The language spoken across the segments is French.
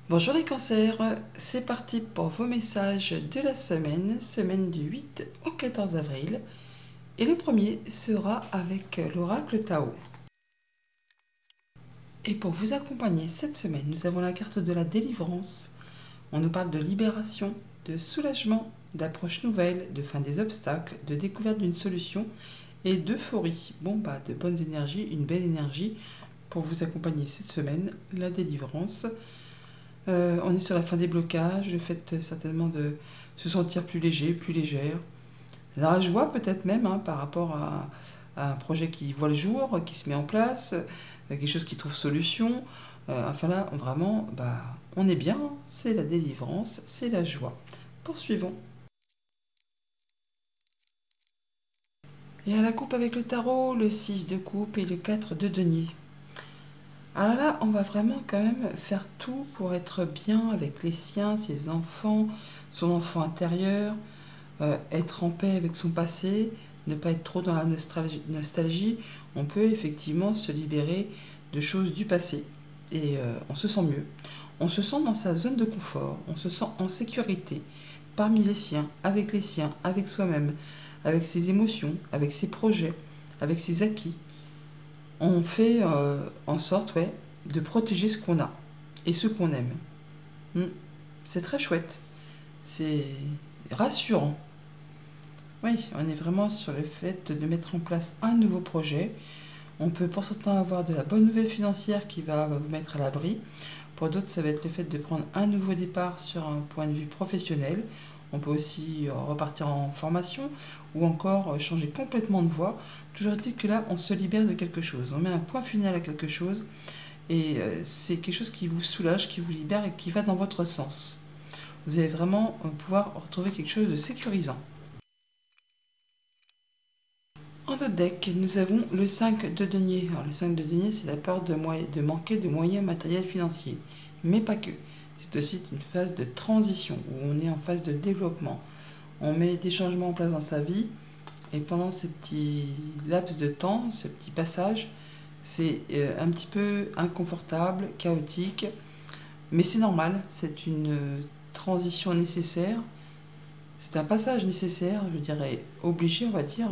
Bonjour les cancers, c'est parti pour vos messages de la semaine du 8 au 14 avril. Et le premier sera avec l'oracle Tao. Et pour vous accompagner cette semaine, nous avons la carte de la délivrance. On nous parle de libération, de soulagement, d'approche nouvelle, de fin des obstacles, de découverte d'une solution et d'euphorie. De bonnes énergies, une belle énergie pour vous accompagner cette semaine, la délivrance. On est sur la fin des blocages, le fait certainement de se sentir plus léger, plus légère. La joie peut-être même par rapport à un projet qui voit le jour, qui se met en place, quelque chose qui trouve solution. Enfin là, vraiment, on est bien, c'est la délivrance, c'est la joie. Poursuivons. Et à la coupe avec le tarot, le 6 de coupe et le 4 de denier. Alors là, on va vraiment quand même faire tout pour être bien avec les siens, ses enfants, son enfant intérieur, être en paix avec son passé, ne pas être trop dans la nostalgie. On peut effectivement se libérer de choses du passé et on se sent mieux. On se sent dans sa zone de confort, on se sent en sécurité parmi les siens, avec soi-même, avec ses émotions, avec ses projets, avec ses acquis. On fait en sorte de protéger ce qu'on a et ce qu'on aime. C'est très chouette, c'est rassurant. Oui, on est vraiment sur le fait de mettre en place un nouveau projet. On peut pour certains avoir de la bonne nouvelle financière qui va vous mettre à l'abri. Pour d'autres, ça va être le fait de prendre un nouveau départ sur un point de vue professionnel. On peut aussi repartir en formation ou encore changer complètement de voie. Toujours est-il que là, on se libère de quelque chose. On met un point final à quelque chose et c'est quelque chose qui vous soulage, qui vous libère et qui va dans votre sens. Vous allez vraiment pouvoir retrouver quelque chose de sécurisant. En notre deck, nous avons le 5 de denier. Alors, le 5 de denier, c'est la peur de manquer de moyens matériels financiers. Mais pas que. C'est aussi une phase de transition où on est en phase de développement. On met des changements en place dans sa vie et pendant ces petits laps de temps, ce petit passage, c'est un petit peu inconfortable, chaotique, mais c'est normal, c'est une transition nécessaire, c'est un passage nécessaire, je dirais obligé on va dire.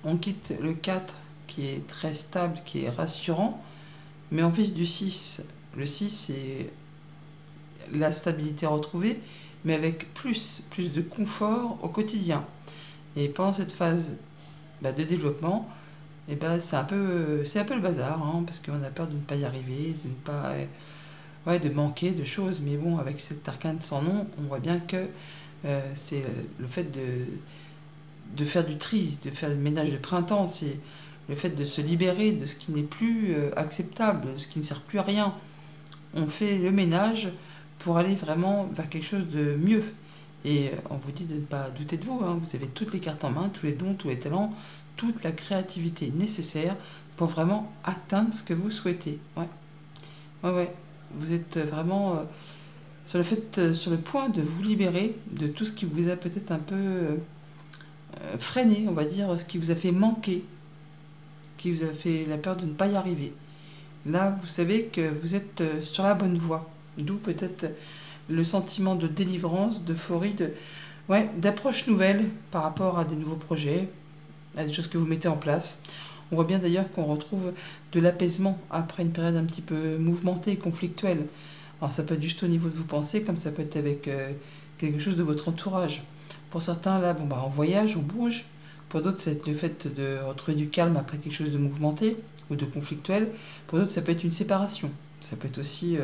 On quitte le 4 qui est très stable, qui est rassurant, mais en plus du 6, le 6 c'est la stabilité retrouvée, mais avec plus de confort au quotidien. Et pendant cette phase de développement, c'est un peu le bazar, parce qu'on a peur de ne pas y arriver, de ne pas de manquer de choses. Mais bon, avec cet arcane sans nom, on voit bien que c'est le fait de faire du tri, de faire le ménage de printemps, c'est le fait de se libérer de ce qui n'est plus acceptable, de ce qui ne sert plus à rien. On fait le ménage pour aller vraiment vers quelque chose de mieux. Et on vous dit de ne pas douter de vous, vous avez toutes les cartes en main, tous les dons, tous les talents, toute la créativité nécessaire pour vraiment atteindre ce que vous souhaitez. Ouais. Vous êtes vraiment sur le point de vous libérer de tout ce qui vous a peut-être un peu freiné, on va dire, ce qui vous a fait manquer, qui vous a fait la peur de ne pas y arriver. Là, vous savez que vous êtes sur la bonne voie. D'où peut-être le sentiment de délivrance, d'euphorie, d'approche nouvelle par rapport à des nouveaux projets, à des choses que vous mettez en place. On voit bien d'ailleurs qu'on retrouve de l'apaisement après une période un petit peu mouvementée, conflictuelle. Alors ça peut être juste au niveau de vos pensées, comme ça peut être avec quelque chose de votre entourage. Pour certains, là, on voyage, on bouge. Pour d'autres, c'est le fait de retrouver du calme après quelque chose de mouvementé ou de conflictuel. Pour d'autres, ça peut être une séparation. Ça peut être aussi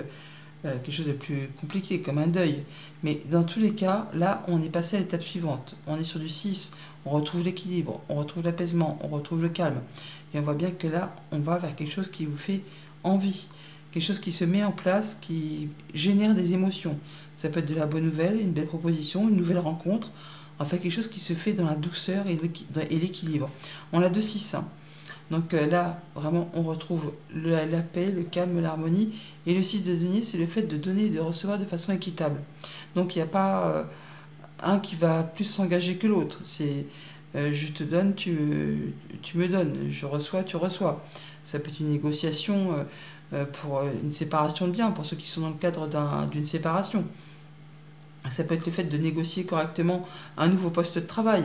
quelque chose de plus compliqué, comme un deuil. Mais dans tous les cas, là, on est passé à l'étape suivante. On est sur du 6, on retrouve l'équilibre, on retrouve l'apaisement, on retrouve le calme. Et on voit bien que là, on va vers quelque chose qui vous fait envie. Quelque chose qui se met en place, qui génère des émotions. Ça peut être de la bonne nouvelle, une belle proposition, une nouvelle rencontre. Enfin, quelque chose qui se fait dans la douceur et l'équilibre. On a 2-6. Donc là, vraiment, on retrouve la paix, le calme, l'harmonie. Et le 6 de denier, c'est le fait de donner et de recevoir de façon équitable. Donc il n'y a pas un qui va plus s'engager que l'autre. C'est je te donne, tu tu me donnes, je reçois, tu reçois. Ça peut être une négociation pour une séparation de biens, pour ceux qui sont dans le cadre d'une séparation. Ça peut être le fait de négocier correctement un nouveau poste de travail,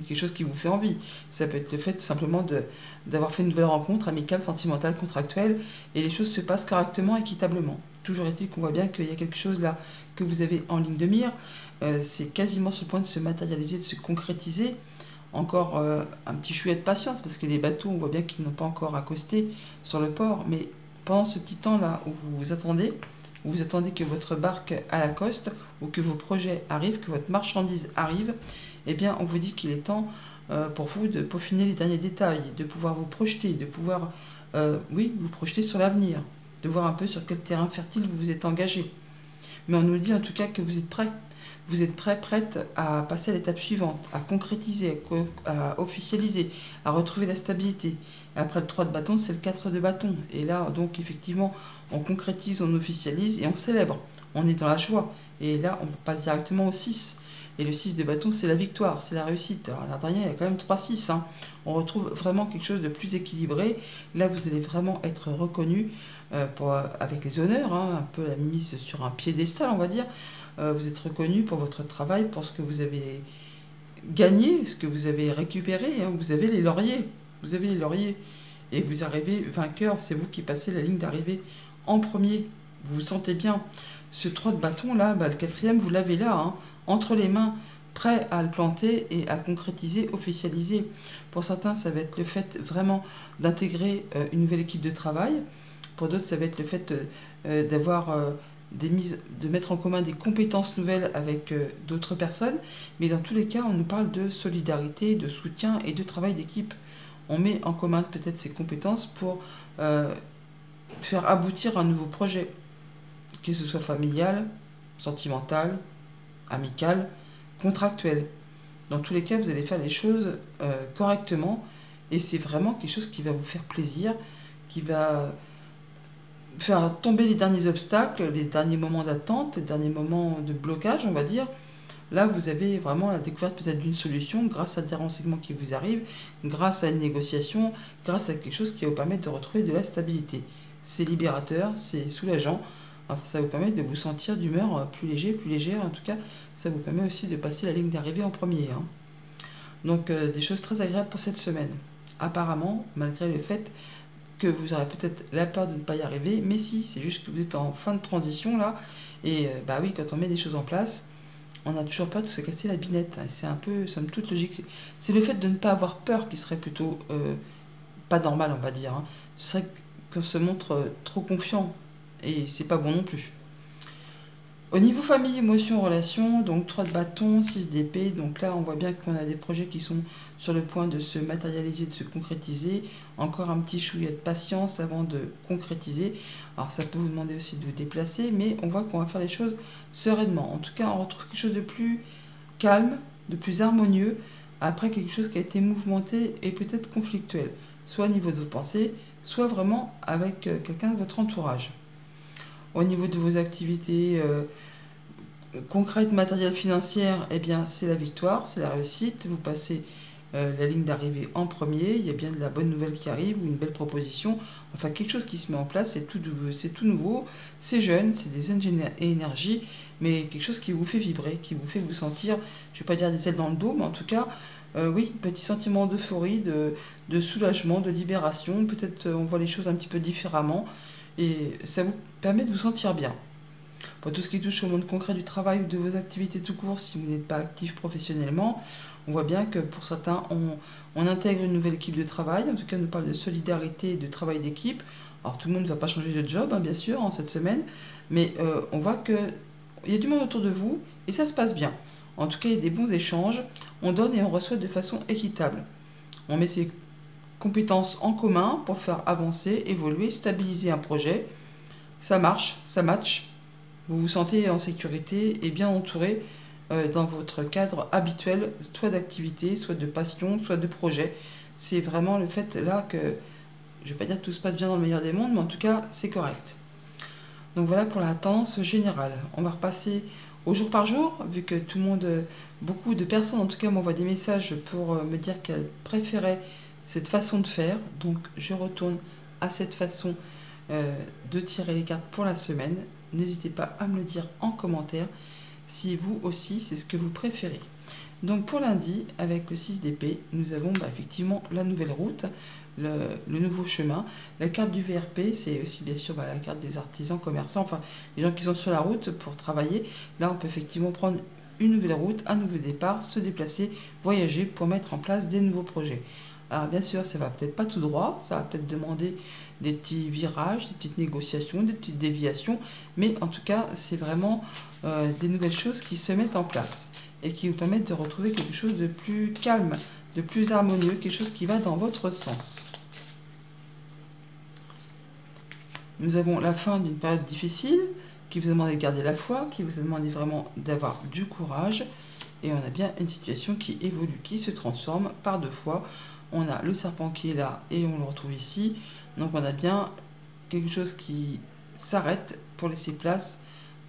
quelque chose qui vous fait envie. Ça peut être le fait simplement d'avoir fait une nouvelle rencontre amicale, sentimentale, contractuelle, et les choses se passent correctement, équitablement. Toujours est-il qu'on voit bien qu'il y a quelque chose là que vous avez en ligne de mire. C'est quasiment sur le point de se matérialiser, de se concrétiser. Encore un petit chouïa de patience, parce que les bateaux, on voit bien qu'ils n'ont pas encore accosté sur le port. Mais pendant ce petit temps-là où vous attendez que votre barque à la coste, ou que vos projets arrivent, que votre marchandise arrive, eh bien, on vous dit qu'il est temps pour vous de peaufiner les derniers détails, de pouvoir vous projeter, de pouvoir, vous projeter sur l'avenir, de voir un peu sur quel terrain fertile vous vous êtes engagé. Mais on nous dit en tout cas que vous êtes prêts. Vous êtes prête à passer à l'étape suivante, à concrétiser, à officialiser, à retrouver la stabilité. Après le 3 de bâton, c'est le 4 de bâton. Et là, donc, effectivement, on concrétise, on officialise et on célèbre. On est dans la joie. Et là, on passe directement au 6. Et le 6 de bâton, c'est la victoire, c'est la réussite. Alors, là, derrière, il y a quand même 3-6. On retrouve vraiment quelque chose de plus équilibré. Là, vous allez vraiment être reconnu avec les honneurs, un peu la mise sur un piédestal, on va dire. Vous êtes reconnu pour votre travail, pour ce que vous avez gagné, ce que vous avez récupéré. Vous avez les lauriers. Vous avez les lauriers. Et vous arrivez vainqueur. C'est vous qui passez la ligne d'arrivée en premier. Vous vous sentez bien. Ce 3 de bâton, là, le 4e, vous l'avez là, entre les mains, prêt à le planter et à concrétiser, officialiser. Pour certains, ça va être le fait vraiment d'intégrer une nouvelle équipe de travail. Pour d'autres, ça va être le fait d'avoir... de mettre en commun des compétences nouvelles avec d'autres personnes, mais dans tous les cas, on nous parle de solidarité, de soutien et de travail d'équipe. On met en commun peut-être ces compétences pour faire aboutir un nouveau projet, que ce soit familial, sentimental, amical, contractuel. Dans tous les cas, vous allez faire les choses correctement, et c'est vraiment quelque chose qui va vous faire plaisir, qui va faire tomber les derniers obstacles, les derniers moments d'attente, les derniers moments de blocage, on va dire. Là, vous avez vraiment la découverte peut-être d'une solution grâce à des renseignements qui vous arrivent, grâce à une négociation, grâce à quelque chose qui va vous permettre de retrouver de la stabilité. C'est libérateur, c'est soulageant. Enfin, ça vous permet de vous sentir d'humeur plus légère. En tout cas, ça vous permet aussi de passer la ligne d'arrivée en premier. Donc, des choses très agréables pour cette semaine. Apparemment, malgré le fait que vous aurez peut-être la peur de ne pas y arriver, mais si, c'est juste que vous êtes en fin de transition là, et oui, quand on met des choses en place, on a toujours peur de se casser la binette, c'est un peu, somme toute, logique. C'est le fait de ne pas avoir peur qui serait plutôt pas normal, on va dire. Ce serait qu'on se montre trop confiant, et c'est pas bon non plus. Au niveau famille, émotion, relation, donc 3 de bâton, 6 d'épée, donc là on voit bien qu'on a des projets qui sont sur le point de se matérialiser, de se concrétiser. Encore un petit chouïa de patience avant de concrétiser. Alors ça peut vous demander aussi de vous déplacer, mais on voit qu'on va faire les choses sereinement. En tout cas, on retrouve quelque chose de plus calme, de plus harmonieux, après quelque chose qui a été mouvementé et peut-être conflictuel, soit au niveau de vos pensées, soit vraiment avec quelqu'un de votre entourage. Au niveau de vos activités concrètes, matérielles, financières, eh bien, c'est la victoire, c'est la réussite. Vous passez la ligne d'arrivée en premier. Il y a bien de la bonne nouvelle qui arrive ou une belle proposition. Enfin, quelque chose qui se met en place, c'est tout nouveau, c'est jeune, c'est des énergies, mais quelque chose qui vous fait vibrer, qui vous fait vous sentir, je ne vais pas dire des ailes dans le dos, mais en tout cas, oui, petit sentiment d'euphorie, de soulagement, de libération. Peut-être on voit les choses un petit peu différemment. Et ça vous permet de vous sentir bien. Pour tout ce qui touche au monde concret du travail ou de vos activités tout court, si vous n'êtes pas actif professionnellement, on voit bien que pour certains, on intègre une nouvelle équipe de travail. En tout cas, on nous parle de solidarité et de travail d'équipe. Alors, tout le monde ne va pas changer de job, bien sûr, en cette semaine, mais on voit qu'il y a du monde autour de vous et ça se passe bien. En tout cas, il y a des bons échanges. On donne et on reçoit de façon équitable. On met ses compétences en commun pour faire avancer, évoluer, stabiliser un projet. Ça marche, ça match. Vous vous sentez en sécurité et bien entouré dans votre cadre habituel, soit d'activité, soit de passion, soit de projet. C'est vraiment le fait là que, je ne vais pas dire que tout se passe bien dans le meilleur des mondes, mais en tout cas, c'est correct. Donc voilà pour la tendance générale. On va repasser au jour par jour, vu que tout le monde, beaucoup de personnes en tout cas m'envoient des messages pour me dire qu'elles préféraient cette façon de faire. Donc je retourne à cette façon de tirer les cartes pour la semaine. N'hésitez pas à me le dire en commentaire si vous aussi c'est ce que vous préférez. Donc pour lundi, avec le 6 d'épée, nous avons effectivement la nouvelle route, le nouveau chemin. La carte du VRP, c'est aussi bien sûr la carte des artisans, commerçants, enfin les gens qui sont sur la route pour travailler. Là, on peut effectivement prendre une nouvelle route, un nouveau départ, se déplacer, voyager pour mettre en place des nouveaux projets. Alors bien sûr, ça va peut-être pas tout droit, ça va peut-être demander des petits virages, des petites négociations, des petites déviations, mais en tout cas, c'est vraiment des nouvelles choses qui se mettent en place et qui vous permettent de retrouver quelque chose de plus calme, de plus harmonieux, quelque chose qui va dans votre sens. Nous avons la fin d'une période difficile, qui vous a demandé de garder la foi, qui vous a demandé vraiment d'avoir du courage, et on a bien une situation qui évolue, qui se transforme par deux fois. On a le serpent qui est là, et on le retrouve ici, donc on a bien quelque chose qui s'arrête pour laisser place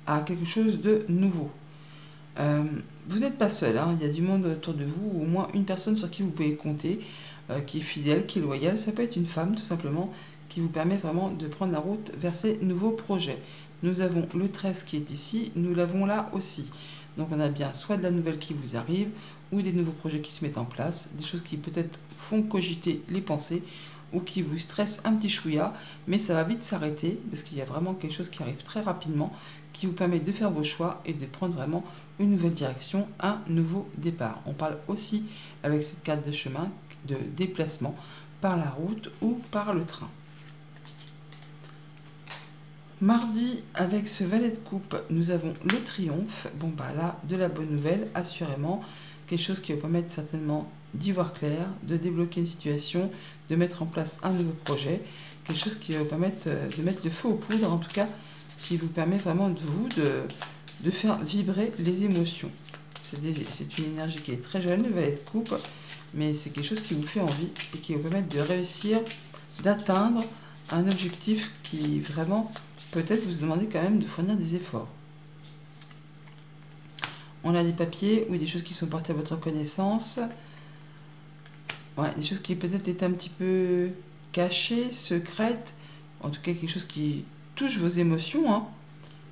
à quelque chose de nouveau. Vous n'êtes pas seul, hein, il y a du monde autour de vous, ou au moins une personne sur qui vous pouvez compter, qui est fidèle, qui est loyale. Ça peut être une femme tout simplement, qui vous permet vraiment de prendre la route vers ces nouveaux projets. Nous avons le 13 qui est ici, nous l'avons là aussi. Donc on a bien soit de la nouvelle qui vous arrive, ou des nouveaux projets qui se mettent en place, des choses qui peut-être font cogiter les pensées, ou qui vous stressent un petit chouïa, mais ça va vite s'arrêter, parce qu'il y a vraiment quelque chose qui arrive très rapidement, qui vous permet de faire vos choix et de prendre vraiment une nouvelle direction, un nouveau départ. On parle aussi avec cette carte de chemin de déplacement par la route ou par le train. Mardi, avec ce valet de coupe, nous avons le triomphe. Bon là, de la bonne nouvelle, assurément, quelque chose qui va permettre certainement d'y voir clair, de débloquer une situation, de mettre en place un nouveau projet, quelque chose qui va vous permettre de mettre le feu aux poudres, en tout cas, qui vous permet vraiment de faire vibrer les émotions. C'est une énergie qui est très jeune, le valet de coupe, mais c'est quelque chose qui vous fait envie et qui va vous permettre de réussir, d'atteindre un objectif qui vraiment peut-être vous demandez quand même de fournir des efforts. On a des papiers ou des choses qui sont portées à votre connaissance. Ouais, des choses qui peut-être étaient un petit peu cachées, secrètes, en tout cas quelque chose qui touche vos émotions, hein,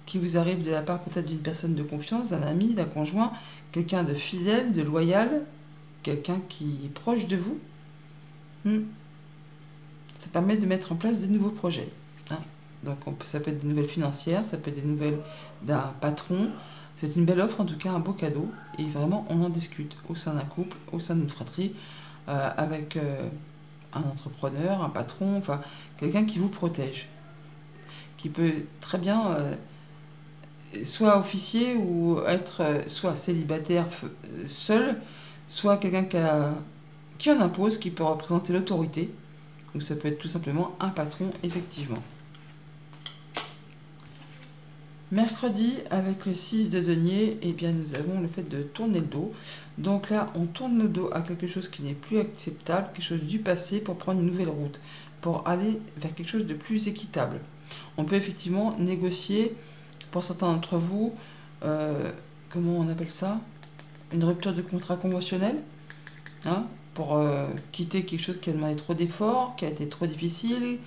qui vous arrive de la part peut-être d'une personne de confiance, d'un ami, d'un conjoint, quelqu'un de fidèle, de loyal, quelqu'un qui est proche de vous. Ça permet de mettre en place des nouveaux projets. Hein. Donc ça peut être des nouvelles financières, ça peut être des nouvelles d'un patron. C'est une belle offre, en tout cas un beau cadeau. Et vraiment, on en discute au sein d'un couple, au sein d'une fratrie, avec un entrepreneur, un patron, enfin quelqu'un qui vous protège. Qui peut très bien soit officier ou être soit célibataire seul, soit quelqu'un qui en impose, qui peut représenter l'autorité. Ou ça peut être tout simplement un patron, effectivement. Mercredi, avec le 6 de denier, eh bien, nous avons le fait de tourner le dos. Donc là, on tourne le dos à quelque chose qui n'est plus acceptable, quelque chose du passé, pour prendre une nouvelle route, pour aller vers quelque chose de plus équitable. On peut effectivement négocier, pour certains d'entre vous, comment on appelle ça? Une rupture de contrat conventionnel, hein, pour quitter quelque chose qui a demandé trop d'efforts, qui a été trop difficile,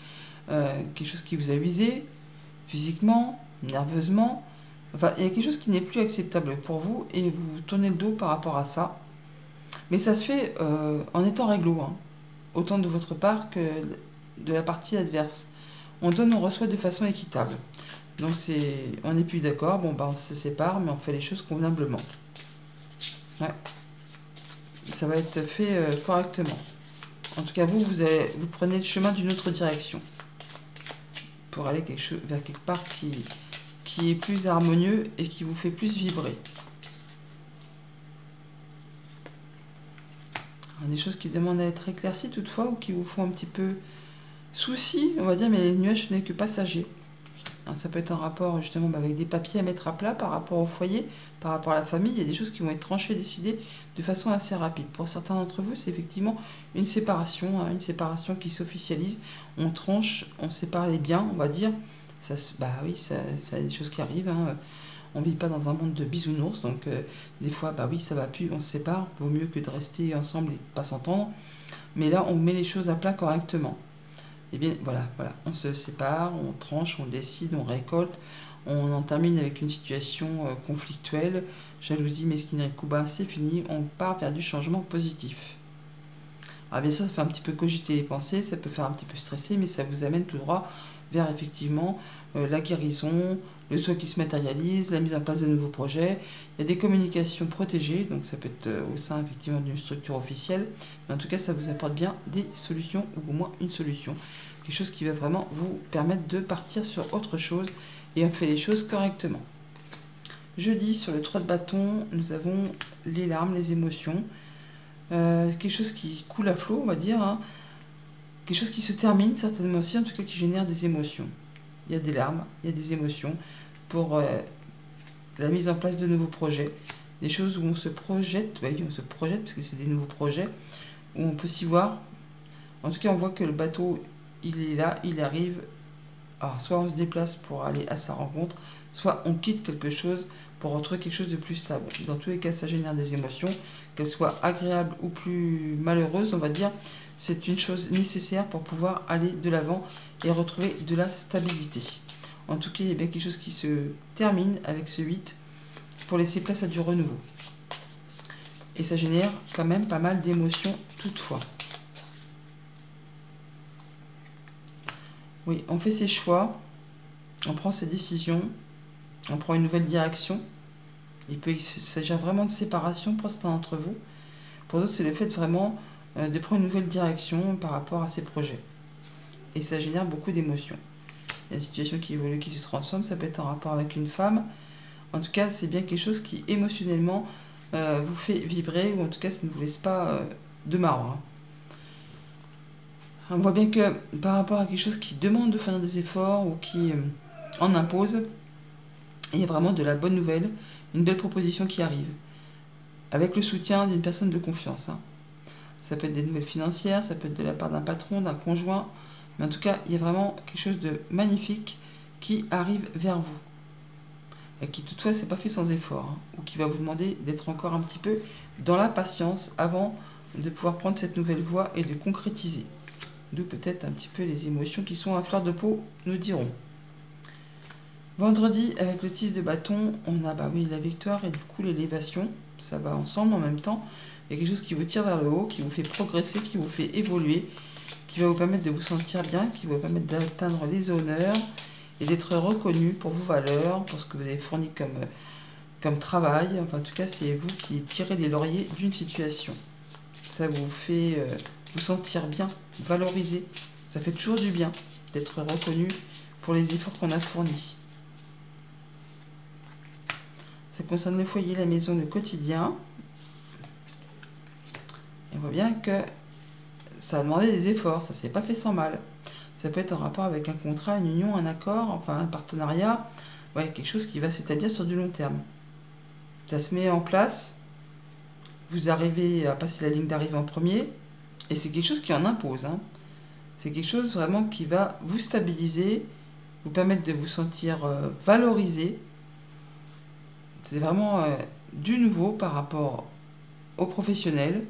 quelque chose qui vous a usé physiquement, nerveusement. Enfin, il y a quelque chose qui n'est plus acceptable pour vous et vous tournez le dos par rapport à ça. Mais ça se fait en étant réglo, hein, autant de votre part que de la partie adverse. On donne, on reçoit de façon équitable. Donc on n'est plus d'accord, bon on se sépare, mais on fait les choses convenablement. Ouais. Ça va être fait correctement. En tout cas, vous prenez le chemin d'une autre direction pour aller vers quelque part qui est plus harmonieux et qui vous fait plus vibrer. Alors, des choses qui demandent à être éclaircies toutefois ou qui vous font un petit peu souci, on va dire, mais les nuages ce n'est que passagers. Alors, ça peut être en rapport justement avec des papiers à mettre à plat par rapport au foyer, par rapport à la famille. Il y a des choses qui vont être tranchées, décidées de façon assez rapide. Pour certains d'entre vous, c'est effectivement une séparation, hein, une séparation qui s'officialise. On tranche, on sépare les biens, on va dire. Ça, bah oui, ça a des choses qui arrivent. Hein. On ne vit pas dans un monde de bisounours, donc des fois, bah oui, ça va plus, on se sépare, vaut mieux que de rester ensemble et de pas s'entendre. Mais là, on met les choses à plat correctement. Et bien voilà, on se sépare, on tranche, on décide, on récolte, on en termine avec une situation conflictuelle, jalousie, mesquinerie, coup bas, c'est fini, on part vers du changement positif. Alors bien sûr, ça fait un petit peu cogiter les pensées, ça peut faire un petit peu stresser, mais ça vous amène tout droit vers effectivement la guérison, le souhait qui se matérialise, la mise en place de nouveaux projets. Il y a des communications protégées, donc ça peut être au sein effectivement d'une structure officielle, mais en tout cas ça vous apporte bien des solutions, ou au moins une solution. Quelque chose qui va vraiment vous permettre de partir sur autre chose, et on fait les choses correctement. Jeudi, sur le 3 de bâton, nous avons les larmes, les émotions. Quelque chose qui coule à flot, on va dire, hein. Quelque chose qui se termine certainement aussi, en tout cas qui génère des émotions. Il y a des larmes, il y a des émotions pour la mise en place de nouveaux projets, des choses où on se projette, oui, on se projette parce que c'est des nouveaux projets, où on peut s'y voir. En tout cas, on voit que le bateau, il est là, il arrive. Alors, soit on se déplace pour aller à sa rencontre, soit on quitte quelque chose pour retrouver quelque chose de plus stable. Dans tous les cas, ça génère des émotions, qu'elles soient agréables ou plus malheureuses, on va dire. C'est une chose nécessaire pour pouvoir aller de l'avant et retrouver de la stabilité. En tout cas, il y a bien quelque chose qui se termine avec ce 8 pour laisser place à du renouveau. Et ça génère quand même pas mal d'émotions toutefois. Oui, on fait ses choix, on prend ses décisions, on prend une nouvelle direction. Il s'agir vraiment de séparation pour certains d'entre vous. Pour d'autres, c'est le fait vraiment de prendre une nouvelle direction par rapport à ses projets. Et ça génère beaucoup d'émotions. Il y a une situation qui évolue, qui se transforme, ça peut être en rapport avec une femme. En tout cas, c'est bien quelque chose qui émotionnellement vous fait vibrer, ou en tout cas, ça ne vous laisse pas de marbre, hein. On voit bien que par rapport à quelque chose qui demande de faire des efforts ou qui en impose, il y a vraiment de la bonne nouvelle, une belle proposition qui arrive, avec le soutien d'une personne de confiance, hein. Ça peut être des nouvelles financières, ça peut être de la part d'un patron, d'un conjoint, mais en tout cas, il y a vraiment quelque chose de magnifique qui arrive vers vous, et qui toutefois, c'est pas fait sans effort, hein, ou qui va vous demander d'être encore un petit peu dans la patience avant de pouvoir prendre cette nouvelle voie et de concrétiser. D'où peut-être un petit peu les émotions qui sont à fleur de peau, nous dirons. Vendredi, avec le 6 de bâton, on a la victoire et du coup l'élévation. Ça va ensemble en même temps. Il y a quelque chose qui vous tire vers le haut, qui vous fait progresser, qui vous fait évoluer, qui va vous permettre de vous sentir bien, qui va vous permettre d'atteindre les honneurs et d'être reconnu pour vos valeurs, pour ce que vous avez fourni comme travail. Enfin, en tout cas, c'est vous qui tirez les lauriers d'une situation. Ça vous fait vous sentir bien, valorisé. Ça fait toujours du bien d'être reconnu pour les efforts qu'on a fournis. Ça concerne le foyer, la maison, le quotidien. Et on voit bien que ça a demandé des efforts, ça ne s'est pas fait sans mal. Ça peut être en rapport avec un contrat, une union, un accord, enfin un partenariat. Ouais, quelque chose qui va s'établir sur du long terme. Ça se met en place. Vous arrivez à passer la ligne d'arrivée en premier. Et c'est quelque chose qui en impose, hein. C'est quelque chose vraiment qui va vous stabiliser, vous permettre de vous sentir valorisé. C'est vraiment du nouveau par rapport aux professionnels,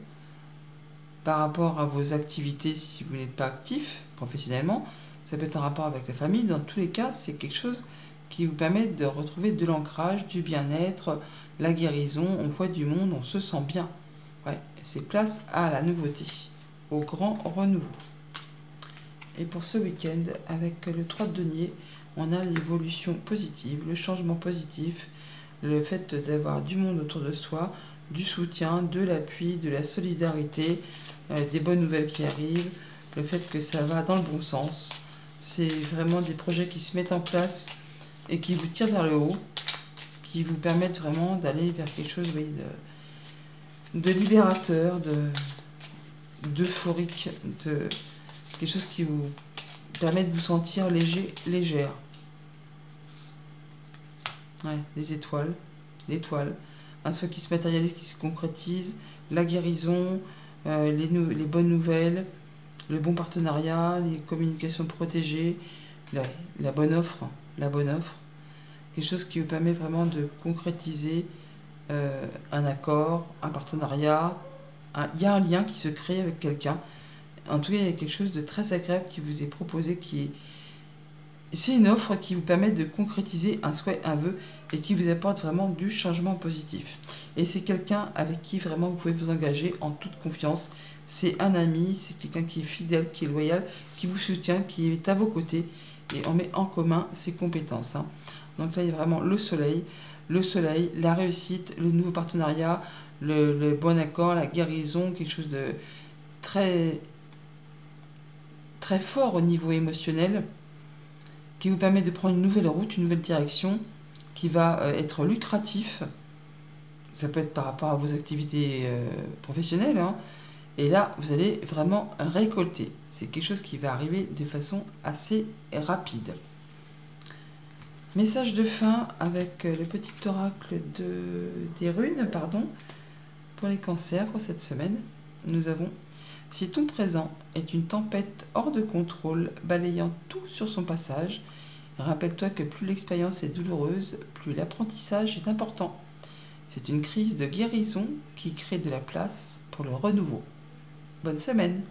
par rapport à vos activités si vous n'êtes pas actif professionnellement. Ça peut être un rapport avec la famille. Dans tous les cas, c'est quelque chose qui vous permet de retrouver de l'ancrage, du bien-être, la guérison. On voit du monde, on se sent bien. Ouais, c'est place à la nouveauté, au grand renouveau. Et pour ce week-end, avec le 3 de denier, on a l'évolution positive, le changement positif, le fait d'avoir du monde autour de soi, du soutien, de l'appui, de la solidarité, des bonnes nouvelles qui arrivent, le fait que ça va dans le bon sens. C'est vraiment des projets qui se mettent en place et qui vous tirent vers le haut, qui vous permettent vraiment d'aller vers quelque chose, oui, de libérateur, d'euphorique, de quelque chose qui vous permet de vous sentir léger, légère. Ouais, les étoiles, l'étoile, un souhait qui se matérialise, qui se concrétise, la guérison, les bonnes nouvelles, le bon partenariat, les communications protégées, la bonne offre, quelque chose qui vous permet vraiment de concrétiser un accord, un partenariat. Il y a un lien qui se crée avec quelqu'un. En tout cas, il y a quelque chose de très agréable qui vous est proposé, c'est une offre qui vous permet de concrétiser un souhait, un vœu, et qui vous apporte vraiment du changement positif. Et c'est quelqu'un avec qui vraiment vous pouvez vous engager en toute confiance. C'est un ami, c'est quelqu'un qui est fidèle, qui est loyal, qui vous soutient, qui est à vos côtés, et on met en commun ses compétences. Donc là, il y a vraiment le soleil, la réussite, le nouveau partenariat, le bon accord, la guérison, quelque chose de très, très fort au niveau émotionnel, qui vous permet de prendre une nouvelle route, une nouvelle direction, qui va être lucratif. Ça peut être par rapport à vos activités professionnelles, et là, vous allez vraiment récolter. C'est quelque chose qui va arriver de façon assez rapide. Message de fin avec le petit oracle des runes, pour les cancers pour cette semaine. Nous avons: si ton présent est une tempête hors de contrôle, balayant tout sur son passage, rappelle-toi que plus l'expérience est douloureuse, plus l'apprentissage est important. C'est une crise de guérison qui crée de la place pour le renouveau. Bonne semaine!